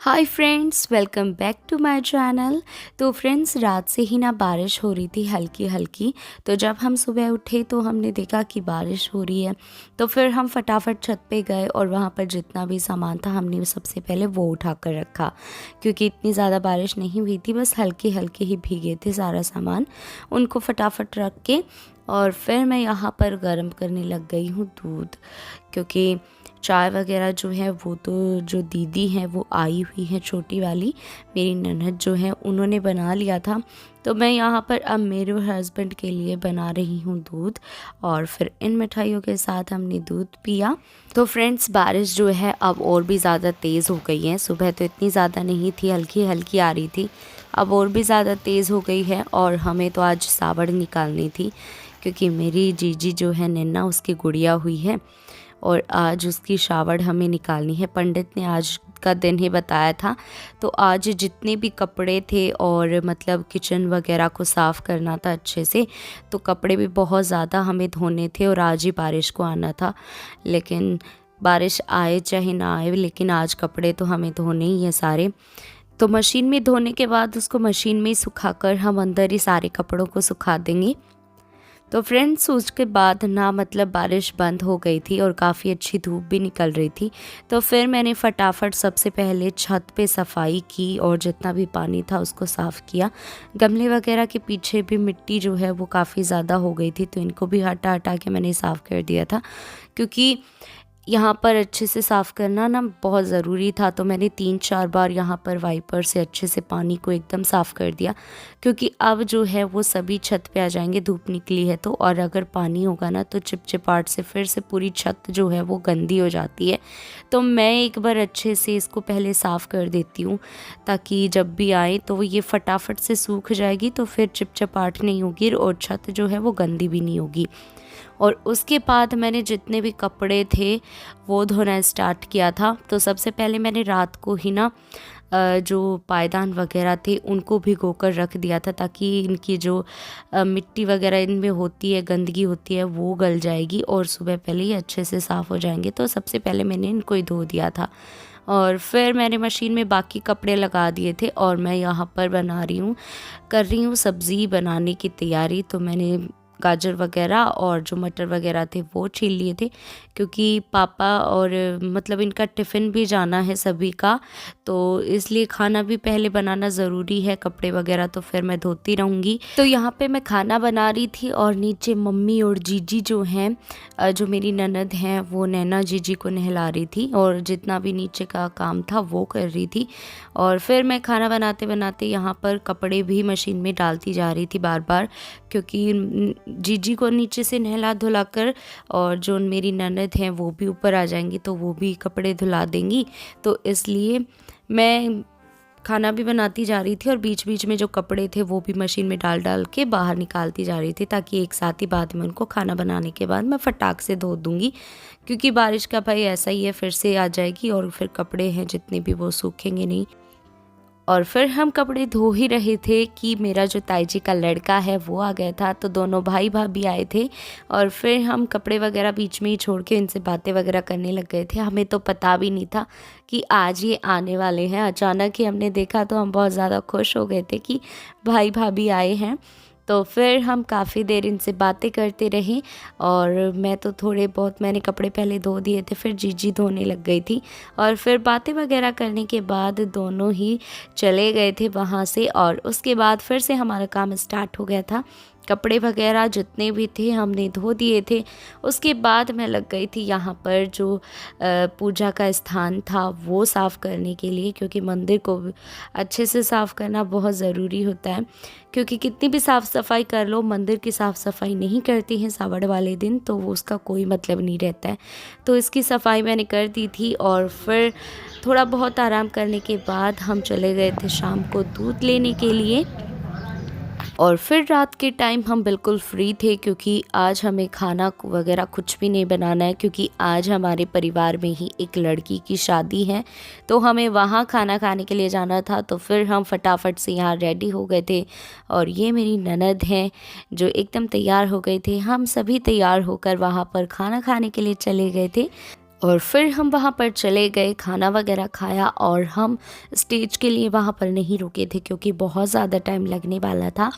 Hi friends, welcome back to my channel. तो friends, रात से ही ना बारिश हो रही थी हल्की हल्की। तो जब हम सुबह उठे तो हमने देखा कि बारिश हो रही है। तो फिर हम फटाफट छत पे गए और वहाँ पर जितना भी सामान था हमने सबसे पहले वो उठा कर रखा, क्योंकि इतनी ज़्यादा बारिश नहीं हुई थी, बस हल्के हल्के ही भीगे थे सारा सामान। उनको फटाफट रख के और फिर मैं यहाँ पर गर्म करने लग गई हूँ दूध, क्योंकि चाय वगैरह जो है वो तो जो दीदी हैं वो आई हुई हैं, छोटी वाली मेरी ननद जो है उन्होंने बना लिया था। तो मैं यहाँ पर अब मेरे हस्बैंड के लिए बना रही हूँ दूध, और फिर इन मिठाइयों के साथ हमने दूध पिया। तो फ्रेंड्स, बारिश जो है अब और भी ज़्यादा तेज़ हो गई है। सुबह तो इतनी ज़्यादा नहीं थी, हल्की हल्की आ रही थी, अब और भी ज़्यादा तेज़ हो गई है। और हमें तो आज सावड़ निकालनी थी, क्योंकि मेरी जीजी जो है नन्ना, उसकी गुड़िया हुई है और आज उसकी शावड़ हमें निकालनी है। पंडित ने आज का दिन ही बताया था। तो आज जितने भी कपड़े थे और मतलब किचन वगैरह को साफ़ करना था अच्छे से, तो कपड़े भी बहुत ज़्यादा हमें धोने थे और आज ही बारिश को आना था। लेकिन बारिश आए चाहे ना आए, लेकिन आज कपड़े तो हमें धोने ही हैं सारे। तो मशीन में धोने के बाद उसको मशीन में ही सुखाकर हम अंदर ही सारे कपड़ों को सुखा देंगे। तो फ्रेंड्स, उसके बाद ना मतलब बारिश बंद हो गई थी और काफ़ी अच्छी धूप भी निकल रही थी। तो फिर मैंने फटाफट सबसे पहले छत पे सफाई की और जितना भी पानी था उसको साफ़ किया। गमले वगैरह के पीछे भी मिट्टी जो है वो काफ़ी ज़्यादा हो गई थी, तो इनको भी हटा हटा के मैंने साफ़ कर दिया था, क्योंकि यहाँ पर अच्छे से साफ़ करना ना बहुत ज़रूरी था। तो मैंने 3-4 बार यहाँ पर वाइपर से अच्छे से पानी को एकदम साफ़ कर दिया, क्योंकि अब जो है वो सभी छत पे आ जाएंगे, धूप निकली है तो। और अगर पानी होगा ना तो चिपचिपाहट से फिर से पूरी छत जो है वो गंदी हो जाती है। तो मैं एक बार अच्छे से इसको पहले साफ़ कर देती हूँ, ताकि जब भी आए तो ये फटाफट से सूख जाएगी, तो फिर चिपचिपाहट नहीं होगी और छत जो है वो गंदी भी नहीं होगी। और उसके बाद मैंने जितने भी कपड़े थे वो धोना स्टार्ट किया था। तो सबसे पहले मैंने रात को ही ना जो पायदान वगैरह थे उनको भिगो कर रख दिया था, ताकि इनकी जो मिट्टी वगैरह इनमें होती है, गंदगी होती है, वो गल जाएगी और सुबह पहले ही अच्छे से साफ़ हो जाएंगे। तो सबसे पहले मैंने इनको ही धो दिया था और फिर मैंने मशीन में बाकी कपड़े लगा दिए थे। और मैं यहाँ पर कर रही हूँ सब्ज़ी बनाने की तैयारी। तो मैंने गाजर वगैरह और जो मटर वगैरह थे वो छील लिए थे, क्योंकि पापा और मतलब इनका टिफ़िन भी जाना है सभी का, तो इसलिए खाना भी पहले बनाना ज़रूरी है। कपड़े वगैरह तो फिर मैं धोती रहूँगी। तो यहाँ पे मैं खाना बना रही थी और नीचे मम्मी और जीजी जो हैं, जो मेरी ननद हैं, वो नैना जीजी को नहला रही थी और जितना भी नीचे का काम था वो कर रही थी। और फिर मैं खाना बनाते बनाते यहाँ पर कपड़े भी मशीन में डालती जा रही थी बार बार, क्योंकि जीजी को नीचे से नहला धुला कर और जो मेरी ननद हैं वो भी ऊपर आ जाएंगी, तो वो भी कपड़े धुला देंगी। तो इसलिए मैं खाना भी बनाती जा रही थी और बीच बीच में जो कपड़े थे वो भी मशीन में डाल डाल के बाहर निकालती जा रही थी, ताकि एक साथ ही बाद में उनको खाना बनाने के बाद मैं फटाक से धो दूँगी, क्योंकि बारिश का भाई ऐसा ही है, फिर से आ जाएगी और फिर कपड़े हैं जितने भी वो सूखेंगे नहीं। और फिर हम कपड़े धो ही रहे थे कि मेरा जो ताई जी का लड़का है वो आ गया था। तो दोनों भाई भाभी आए थे और फिर हम कपड़े वगैरह बीच में ही छोड़ के इनसे बातें वगैरह करने लग गए थे। हमें तो पता भी नहीं था कि आज ये आने वाले हैं। अचानक ही हमने देखा तो हम बहुत ज़्यादा खुश हो गए थे कि भाई भाभी आए हैं। तो फिर हम काफ़ी देर इनसे बातें करते रहे और मैं तो थोड़े बहुत मैंने कपड़े पहले धो दिए थे, फिर जीजी धोने लग गई थी। और फिर बातें वगैरह करने के बाद दोनों ही चले गए थे वहाँ से, और उसके बाद फिर से हमारा काम स्टार्ट हो गया था। कपड़े वगैरह जितने भी थे हमने धो दिए थे। उसके बाद मैं लग गई थी यहाँ पर जो पूजा का स्थान था वो साफ़ करने के लिए, क्योंकि मंदिर को अच्छे से साफ़ करना बहुत ज़रूरी होता है। क्योंकि कितनी भी साफ़ सफाई कर लो, मंदिर की साफ़ सफाई नहीं करती हैं सावड़ वाले दिन तो वो उसका कोई मतलब नहीं रहता है। तो इसकी सफाई मैंने कर दी थी और फिर थोड़ा बहुत आराम करने के बाद हम चले गए थे शाम को दूध लेने के लिए। और फिर रात के टाइम हम बिल्कुल फ्री थे, क्योंकि आज हमें खाना वगैरह कुछ भी नहीं बनाना है, क्योंकि आज हमारे परिवार में ही एक लड़की की शादी है, तो हमें वहाँ खाना खाने के लिए जाना था। तो फिर हम फटाफट से यहाँ रेडी हो गए थे और ये मेरी ननद हैं जो एकदम तैयार हो गए थे। हम सभी तैयार होकर वहाँ पर खाना खाने के लिए चले गए थे। और फिर हम वहाँ पर चले गए, खाना वगैरह खाया और हम स्टेज के लिए वहाँ पर नहीं रुके थे क्योंकि बहुत ज़्यादा टाइम लगने वाला था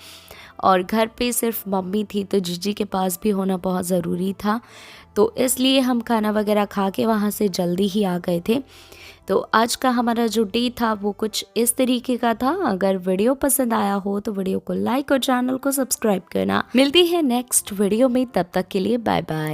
और घर पे सिर्फ मम्मी थी तो जीजी के पास भी होना बहुत ज़रूरी था। तो इसलिए हम खाना वगैरह खा के वहाँ से जल्दी ही आ गए थे। तो आज का हमारा जो डे था वो कुछ इस तरीके का था। अगर वीडियो पसंद आया हो तो वीडियो को लाइक और चैनल को सब्सक्राइब करना। मिलती है नेक्स्ट वीडियो में, तब तक के लिए बाय बाय।